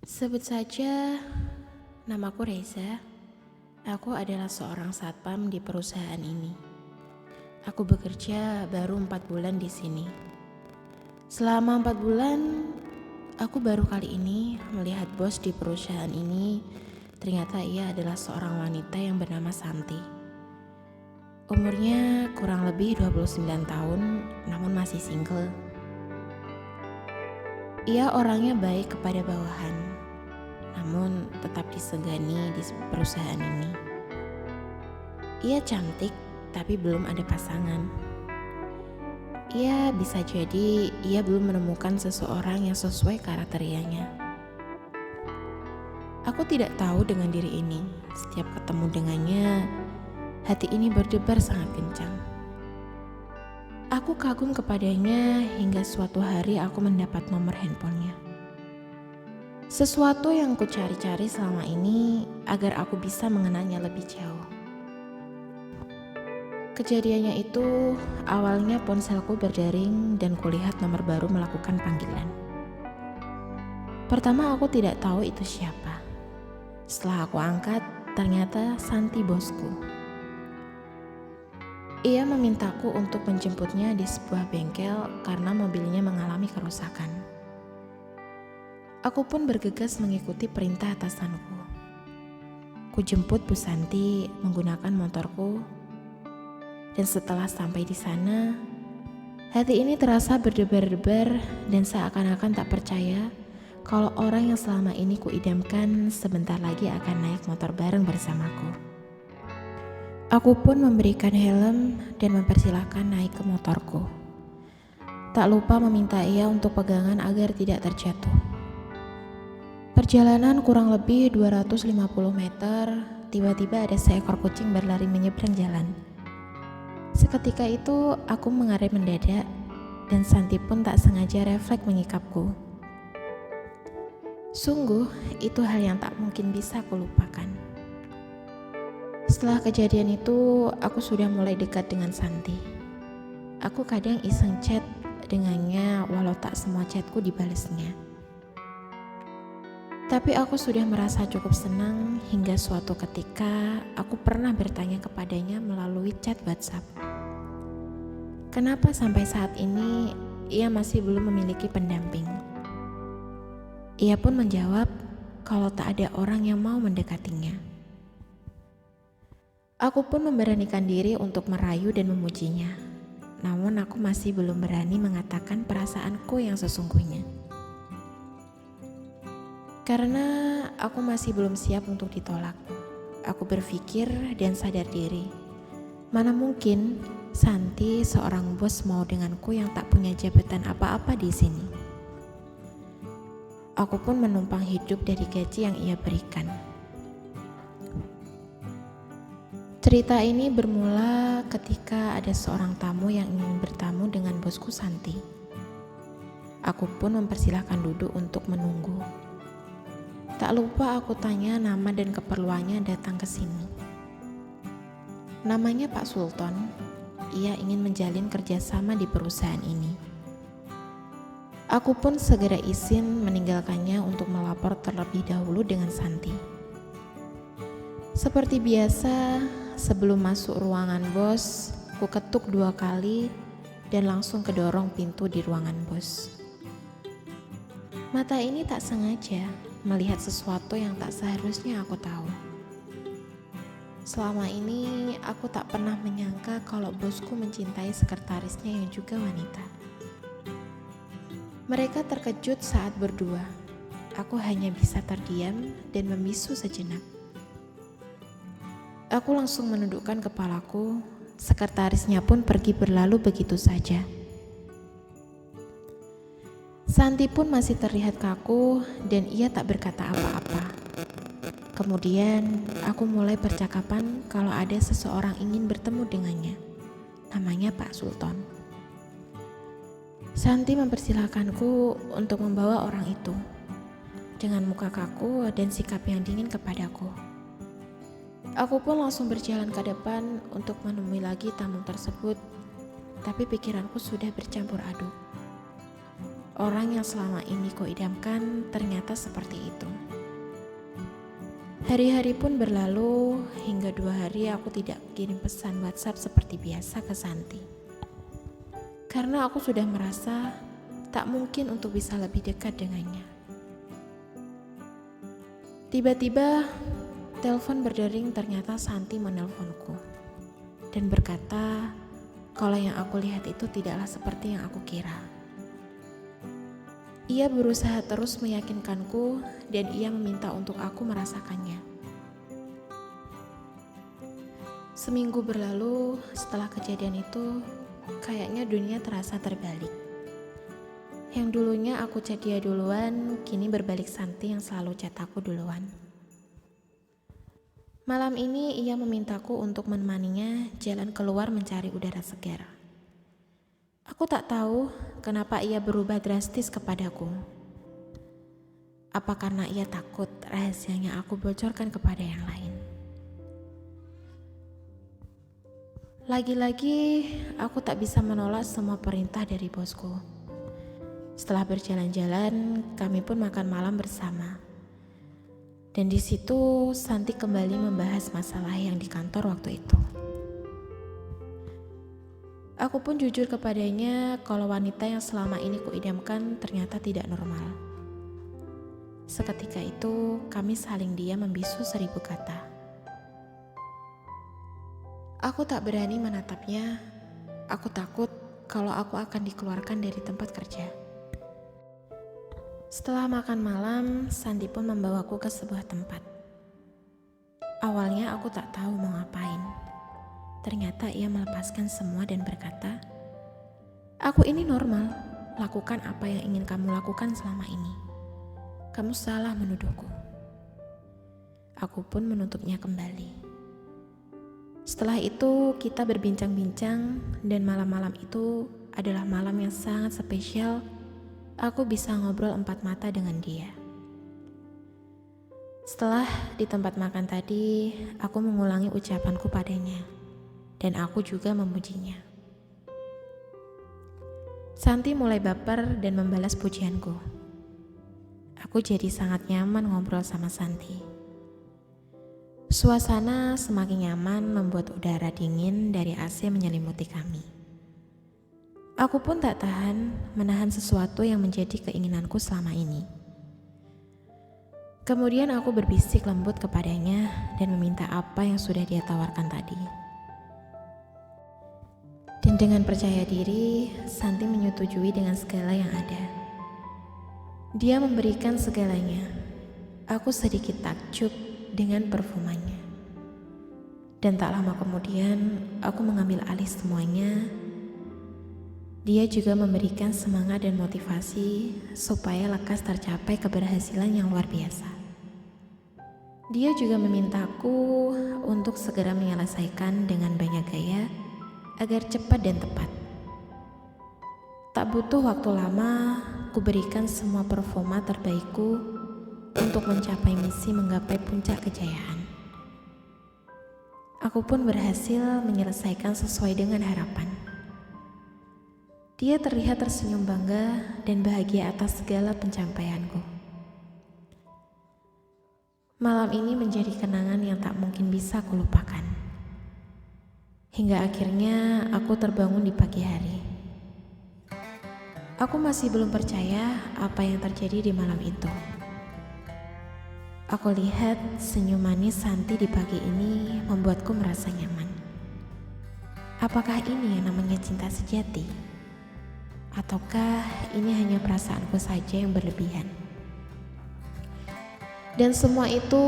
Sebut saja namaku Reza. Aku adalah seorang satpam di perusahaan ini. Aku bekerja baru 4 bulan di sini. Selama 4 bulan, aku baru kali ini melihat bos di perusahaan ini. Ternyata ia adalah seorang wanita yang bernama Santi. Umurnya kurang lebih 29 tahun, namun masih single. Ia orangnya baik kepada bawahan, namun tetap disegani di perusahaan ini. Ia cantik, tapi belum ada pasangan. Bisa jadi ia belum menemukan seseorang yang sesuai kriterianya. Aku tidak tahu dengan diri ini. Setiap ketemu dengannya, hati ini berdebar sangat kencang. Aku kagum kepadanya hingga suatu hari aku mendapat nomor handphonenya. Sesuatu yang ku cari-cari selama ini agar aku bisa mengenalnya lebih jauh. Kejadiannya itu awalnya ponselku berdering dan kulihat nomor baru melakukan panggilan. Pertama aku tidak tahu itu siapa. Setelah aku angkat, ternyata Santi bosku. Ia memintaku untuk menjemputnya di sebuah bengkel karena mobilnya mengalami kerusakan. Aku pun bergegas mengikuti perintah atasanku. Ku jemput Bu Santi menggunakan motorku, dan setelah sampai di sana, hati ini terasa berdebar-debar dan seakan-akan tak percaya kalau orang yang selama ini kuidamkan sebentar lagi akan naik motor bareng bersamaku. Aku pun memberikan helm dan mempersilahkan naik ke motorku. Tak lupa meminta ia untuk pegangan agar tidak terjatuh. Perjalanan kurang lebih 250 meter, tiba-tiba ada seekor kucing berlari menyeberang jalan. Seketika itu aku mengerem mendadak dan Santi pun tak sengaja refleks menyikapku. Sungguh itu hal yang tak mungkin bisa kulupakan. Setelah kejadian itu, aku sudah mulai dekat dengan Santi. Aku kadang iseng chat dengannya walau tak semua chatku dibalasnya. Tapi aku sudah merasa cukup senang hingga suatu ketika aku pernah bertanya kepadanya melalui chat WhatsApp. Kenapa sampai saat ini ia masih belum memiliki pendamping? Ia pun menjawab kalau tak ada orang yang mau mendekatinya. Aku pun memberanikan diri untuk merayu dan memujinya. Namun aku masih belum berani mengatakan perasaanku yang sesungguhnya. Karena aku masih belum siap untuk ditolak. Aku berpikir dan sadar diri. Mana mungkin Santi seorang bos mau denganku yang tak punya jabatan apa-apa di sini. Aku pun menumpang hidup dari gaji yang ia berikan. Cerita ini bermula ketika ada seorang tamu yang ingin bertamu dengan bosku Santi. Aku pun mempersilahkan duduk untuk menunggu. Tak lupa aku tanya nama dan keperluannya datang ke sini. Namanya Pak Sultan. Ia ingin menjalin kerjasama di perusahaan ini. Aku pun segera izin meninggalkannya untuk melapor terlebih dahulu dengan Santi. Seperti biasa, sebelum masuk ruangan bos, ku ketuk 2 kali dan langsung kedorong pintu di ruangan bos. Mata ini tak sengaja melihat sesuatu yang tak seharusnya aku tahu. Selama ini aku tak pernah menyangka kalau bosku mencintai sekretarisnya yang juga wanita. Mereka terkejut saat berdua. Aku hanya bisa terdiam dan membisu sejenak. Aku langsung menundukkan kepalaku, sekretarisnya pun pergi berlalu begitu saja. Santi pun masih terlihat kaku dan ia tak berkata apa-apa. Kemudian aku mulai percakapan kalau ada seseorang ingin bertemu dengannya. Namanya Pak Sultan. Santi mempersilahkanku untuk membawa orang itu dengan muka kaku dan sikap yang dingin kepadaku. Aku pun langsung berjalan ke depan untuk menemui lagi tamu tersebut, tapi pikiranku sudah bercampur aduk. Orang yang selama ini kuidamkan ternyata seperti itu. Hari-hari pun berlalu hingga 2 hari aku tidak kirim pesan WhatsApp seperti biasa ke Santi. Karena aku sudah merasa tak mungkin untuk bisa lebih dekat dengannya. Tiba-tiba telepon berdering, ternyata Santi menelponku dan berkata kalau yang aku lihat itu tidaklah seperti yang aku kira. Ia berusaha terus meyakinkanku dan ia meminta untuk aku merasakannya. Seminggu berlalu setelah kejadian itu, kayaknya dunia terasa terbalik. Yang dulunya aku chat dia duluan, kini berbalik Santi yang selalu chat aku duluan. Malam ini ia memintaku untuk menemaninya jalan keluar mencari udara segar. Aku tak tahu kenapa ia berubah drastis kepadaku. Apa karena ia takut rahasianya aku bocorkan kepada yang lain? Lagi-lagi aku tak bisa menolak semua perintah dari bosku. Setelah berjalan-jalan, kami pun makan malam bersama. Dan di situ Santi kembali membahas masalah yang di kantor waktu itu. Aku pun jujur kepadanya kalau wanita yang selama ini kuidamkan ternyata tidak normal. Seketika itu kami saling diam membisu 1000 kata. Aku tak berani menatapnya. Aku takut kalau aku akan dikeluarkan dari tempat kerja. Setelah makan malam, Santi pun membawaku ke sebuah tempat. Awalnya aku tak tahu mau ngapain. Ternyata ia melepaskan semua dan berkata, "Aku ini normal, lakukan apa yang ingin kamu lakukan selama ini. Kamu salah menuduhku." Aku pun menutupnya kembali. Setelah itu kita berbincang-bincang dan malam-malam itu adalah malam yang sangat spesial. Aku bisa ngobrol 4 mata dengan dia. Setelah di tempat makan tadi, aku mengulangi ucapanku padanya. Dan aku juga memujinya. Santi mulai baper dan membalas pujianku. Aku jadi sangat nyaman ngobrol sama Santi. Suasana semakin nyaman membuat udara dingin dari AC menyelimuti kami. Aku pun tak tahan menahan sesuatu yang menjadi keinginanku selama ini. Kemudian aku berbisik lembut kepadanya dan meminta apa yang sudah dia tawarkan tadi. Dan dengan percaya diri, Santi menyetujui dengan segala yang ada. Dia memberikan segalanya. Aku sedikit takjub dengan perfumanya. Dan tak lama kemudian, aku mengambil alih semuanya. Dia juga memberikan semangat dan motivasi supaya lekas tercapai keberhasilan yang luar biasa. Dia juga memintaku untuk segera menyelesaikan dengan banyak gaya agar cepat dan tepat. Tak butuh waktu lama, ku berikan semua performa terbaikku untuk mencapai misi menggapai puncak kejayaan. Aku pun berhasil menyelesaikan sesuai dengan harapan. Dia terlihat tersenyum bangga dan bahagia atas segala pencapaianku. Malam ini menjadi kenangan yang tak mungkin bisa kulupakan. Hingga akhirnya aku terbangun di pagi hari. Aku masih belum percaya apa yang terjadi di malam itu. Aku lihat senyum manis Santi di pagi ini membuatku merasa nyaman. Apakah ini yang namanya cinta sejati? Ataukah ini hanya perasaanku saja yang berlebihan? Dan semua itu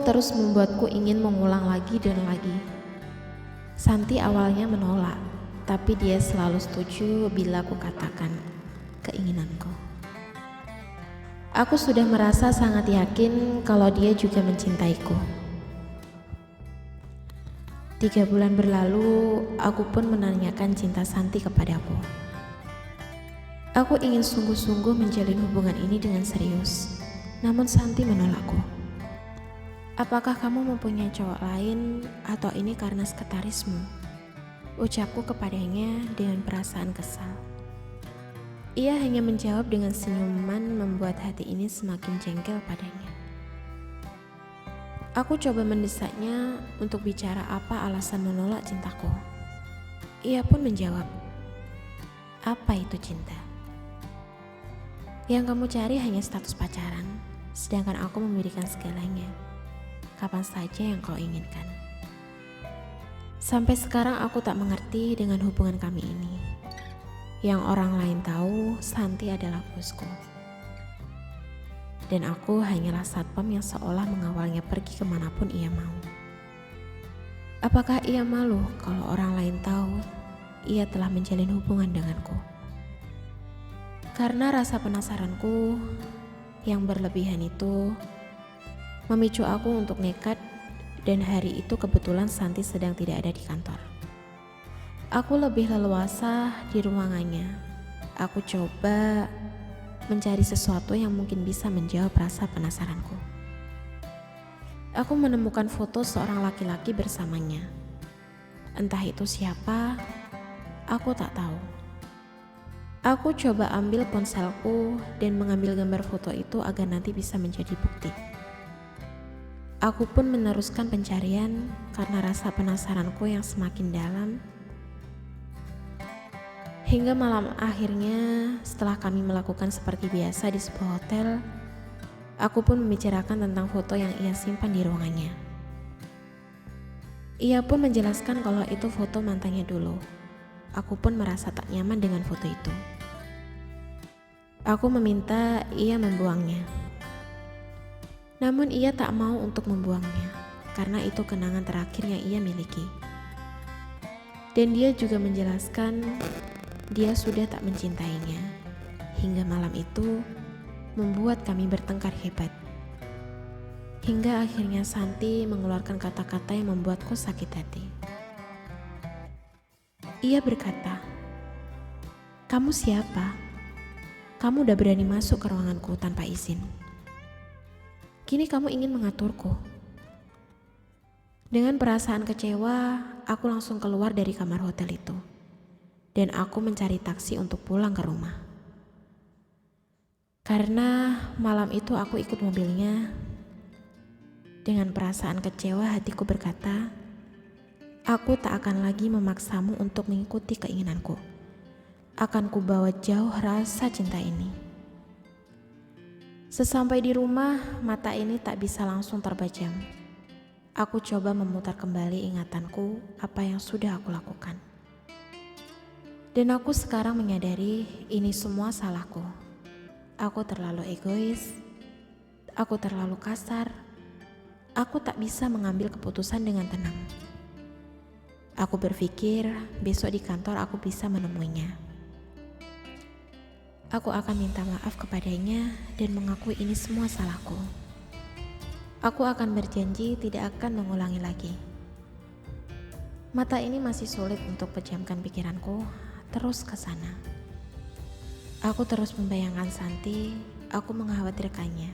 terus membuatku ingin mengulang lagi dan lagi. Santi awalnya menolak, tapi dia selalu setuju bila aku katakan keinginanku. Aku sudah merasa sangat yakin kalau dia juga mencintaiku. 3 bulan berlalu, aku pun menanyakan cinta Santi kepadaku. Aku ingin sungguh-sungguh menjalin hubungan ini dengan serius, namun Santi menolakku. "Apakah kamu mempunyai cowok lain atau ini karena sekretarismu?" ucapku kepadanya dengan perasaan kesal. Ia hanya menjawab dengan senyuman membuat hati ini semakin jengkel padanya. Aku coba mendesaknya untuk bicara apa alasan menolak cintaku. Ia pun menjawab, "Apa itu cinta? Yang kamu cari hanya status pacaran, sedangkan aku memberikan segalanya. Kapan saja yang kau inginkan." Sampai sekarang aku tak mengerti dengan hubungan kami ini. Yang orang lain tahu, Santi adalah bosku. Dan aku hanyalah satpam yang seolah mengawalnya pergi kemanapun ia mau. Apakah ia malu kalau orang lain tahu ia telah menjalin hubungan denganku? Karena rasa penasaranku yang berlebihan itu memicu aku untuk nekat, dan hari itu kebetulan Santi sedang tidak ada di kantor. Aku lebih leluasa di ruangannya. Aku coba mencari sesuatu yang mungkin bisa menjawab rasa penasaranku. Aku menemukan foto seorang laki-laki bersamanya. Entah itu siapa, aku tak tahu. Aku coba ambil ponselku dan mengambil gambar foto itu agar nanti bisa menjadi bukti. Aku pun meneruskan pencarian karena rasa penasaranku yang semakin dalam. Hingga malam akhirnya, setelah kami melakukan seperti biasa di sebuah hotel, aku pun membicarakan tentang foto yang ia simpan di ruangannya. Ia pun menjelaskan kalau itu foto mantannya dulu. Aku pun merasa tak nyaman dengan foto itu. Aku meminta ia membuangnya. Namun ia tak mau untuk membuangnya, karena itu kenangan terakhir yang ia miliki. Dan dia juga menjelaskan dia sudah tak mencintainya. Hingga malam itu membuat kami bertengkar hebat. Hingga akhirnya Santi mengeluarkan kata-kata yang membuatku sakit hati. Ia berkata, "Kamu siapa? Kamu udah berani masuk ke ruanganku tanpa izin. Kini kamu ingin mengaturku." Dengan perasaan kecewa, aku langsung keluar dari kamar hotel itu. Dan aku mencari taksi untuk pulang ke rumah. Karena malam itu aku ikut mobilnya. Dengan perasaan kecewa hatiku berkata, aku tak akan lagi memaksamu untuk mengikuti keinginanku. Akan kubawa jauh rasa cinta ini. Sesampai di rumah, mata ini tak bisa langsung terbajam. Aku coba memutar kembali ingatanku apa yang sudah aku lakukan. Dan aku sekarang menyadari ini semua salahku. Aku terlalu egois, aku terlalu kasar, aku tak bisa mengambil keputusan dengan tenang. Aku berpikir besok di kantor aku bisa menemuinya. Aku akan minta maaf kepadanya dan mengakui ini semua salahku. Aku akan berjanji tidak akan mengulangi lagi. Mata ini masih sulit untuk pejamkan pikiranku terus ke sana. Aku terus membayangkan Santi, aku mengkhawatirkannya.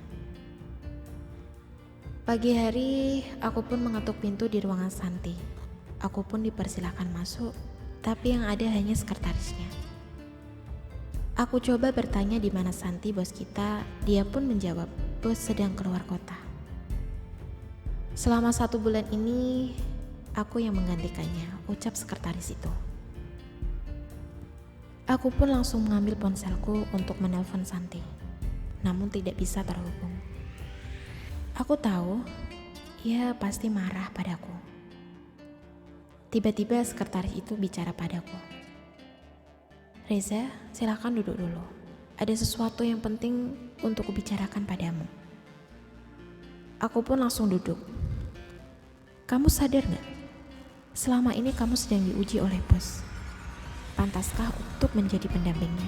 Pagi hari, aku pun mengetuk pintu di ruangan Santi. Aku pun dipersilahkan masuk, tapi yang ada hanya sekretarisnya. Aku coba bertanya di mana Santi, bos kita. Dia pun menjawab, bos sedang keluar kota. Selama 1 bulan ini, aku yang menggantikannya, ucap sekretaris itu. Aku pun langsung mengambil ponselku untuk menelpon Santi, namun tidak bisa terhubung. Aku tahu, ia pasti marah padaku. Tiba-tiba sekretaris itu bicara padaku. Reza, silakan duduk dulu. Ada sesuatu yang penting untuk kubicarakan padamu. Aku pun langsung duduk. Kamu sadar gak? Selama ini kamu sedang diuji oleh bos. Pantaskah untuk menjadi pendampingnya?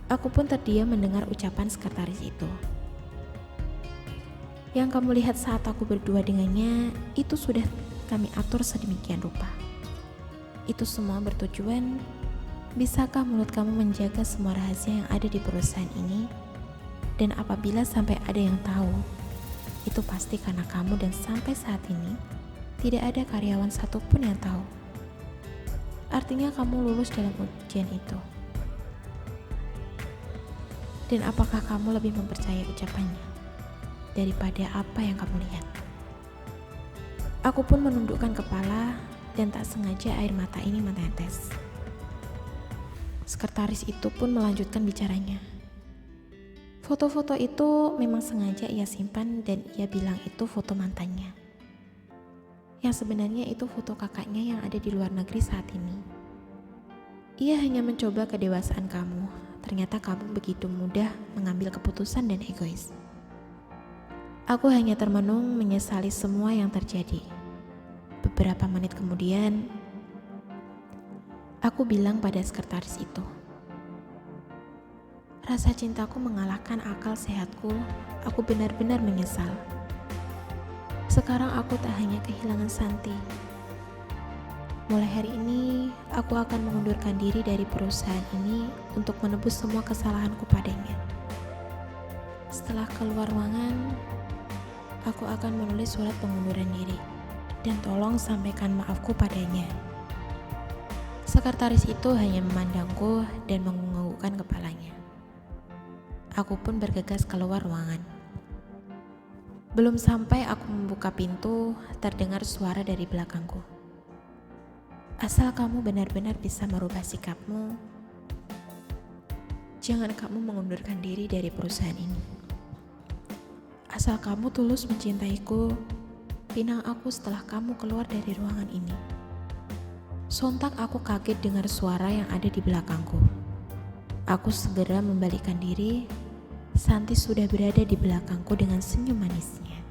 Aku pun terdiam mendengar ucapan sekretaris itu. Yang kamu lihat saat aku berdua dengannya, itu sudah kami atur sedemikian rupa. Itu semua bertujuan, bisakah mulut kamu menjaga semua rahasia yang ada di perusahaan ini? Dan apabila sampai ada yang tahu, itu pasti karena kamu, dan sampai saat ini tidak ada karyawan satupun yang tahu. Artinya kamu lulus dalam ujian itu. Dan apakah kamu lebih mempercayai ucapannya daripada apa yang kamu lihat? Aku pun menundukkan kepala dan tak sengaja air mata ini menetes. Sekretaris itu pun melanjutkan bicaranya. Foto-foto itu memang sengaja ia simpan dan ia bilang itu foto mantannya. Yang sebenarnya itu foto kakaknya yang ada di luar negeri saat ini. Ia hanya mencoba kedewasaan kamu. Ternyata kamu begitu mudah mengambil keputusan dan egois. Aku hanya termenung menyesali semua yang terjadi. Beberapa menit kemudian, aku bilang pada sekretaris itu, rasa cintaku mengalahkan akal sehatku. Aku benar-benar menyesal. Sekarang aku tak hanya kehilangan Santi. Mulai hari ini, aku akan mengundurkan diri dari perusahaan ini untuk menebus semua kesalahanku padanya. Setelah keluar ruangan, aku akan menulis surat pengunduran diri dan tolong sampaikan maafku padanya. Sekretaris itu hanya memandangku dan menganggukkan kepalanya. Aku pun bergegas keluar ruangan. Belum sampai aku membuka pintu, terdengar suara dari belakangku. Asal kamu benar-benar bisa merubah sikapmu, jangan kamu mengundurkan diri dari perusahaan ini. Asal kamu tulus mencintaiku, pinang aku setelah kamu keluar dari ruangan ini. Sontak aku kaget dengar suara yang ada di belakangku. Aku segera membalikkan diri. Santi sudah berada di belakangku dengan senyum manisnya.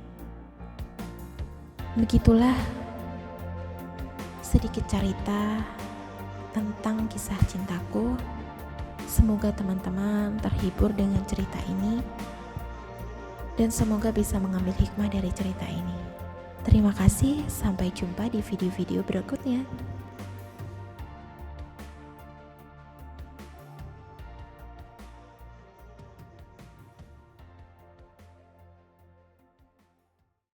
Begitulah sedikit cerita tentang kisah cintaku. Semoga teman-teman terhibur dengan cerita ini dan semoga bisa mengambil hikmah dari cerita ini. Terima kasih, sampai jumpa di video-video berikutnya.